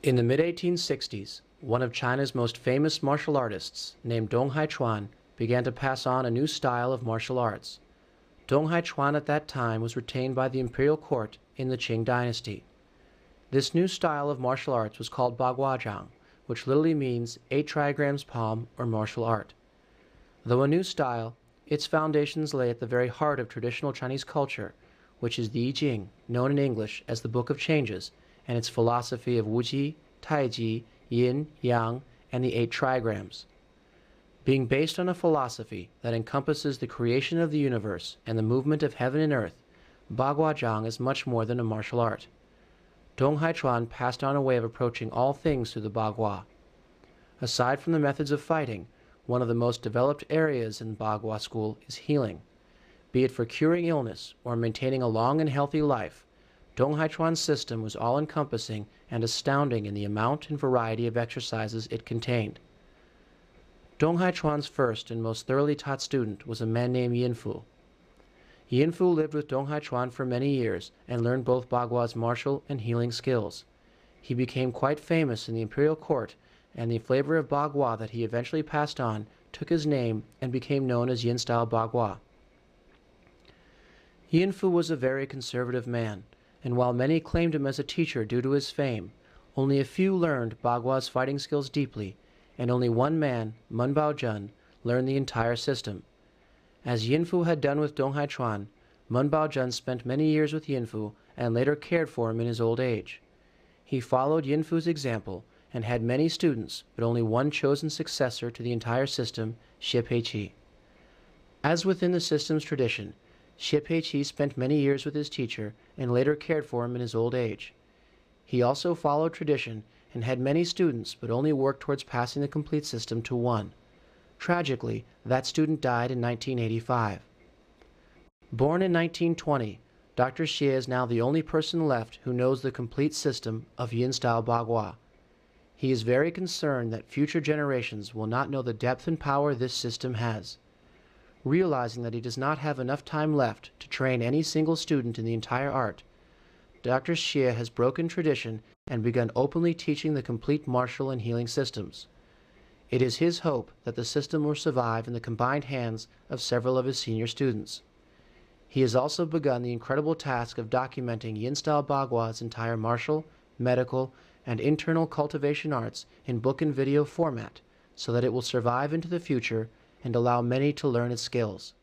In the mid-1860s, one of China's most famous martial artists, named Dong Haichuan, began to pass on a new style of martial arts. Dong Haichuan at that time was retained by the imperial court in the Qing dynasty. This new style of martial arts was called Bagua, which literally means 8 trigrams palm or martial art. Though a new style, its foundations lay at the very heart of traditional Chinese culture, which is the I Ching, known in English as the Book of Changes, and its philosophy of Wuji, Taiji, Yin, Yang, and the 8 trigrams. Being based on a philosophy that encompasses the creation of the universe and the movement of heaven and earth, Bagua is much more than a martial art. Dong Haichuan passed on a way of approaching all things through the Bagua. Aside from the methods of fighting, one of the most developed areas in Bagua school is healing. Be it for curing illness or maintaining a long and healthy life, Dong Haichuan's system was all-encompassing and astounding in the amount and variety of exercises it contained. Dong Haichuan's first and most thoroughly taught student was a man named Yinfu. Yinfu lived with Dong Haichuan for many years and learned both Bagua's martial and healing skills. He became quite famous in the imperial court, and the flavor of Bagua that he eventually passed on took his name and became known as Yin-style Bagua. Yinfu was a very conservative man, and while many claimed him as a teacher due to his fame, only a few learned Bagua's fighting skills deeply, and only one man, Mun Baozhen, learned the entire system. As Yinfu had done with Dong Haichuan, Mun Baozhen spent many years with Yinfu and later cared for him in his old age. He followed Yinfu's example and had many students, but only one chosen successor to the entire system, Xie PeiQi. As within the system's tradition, Xie PeiQi spent many years with his teacher and later cared for him in his old age. He also followed tradition and had many students, but only worked towards passing the complete system to one. Tragically, that student died in 1985. Born in 1920, Dr. Xie is now the only person left who knows the complete system of Yin-style Bagua. He is very concerned that future generations will not know the depth and power this system has. Realizing that he does not have enough time left to train any single student in the entire art, Dr. Xie has broken tradition and begun openly teaching the complete martial and healing systems. It is his hope that the system will survive in the combined hands of several of his senior students. He has also begun the incredible task of documenting Yin-style Bagua's entire martial, medical, and internal cultivation arts in book and video format so that it will survive into the future and allow many to learn its skills.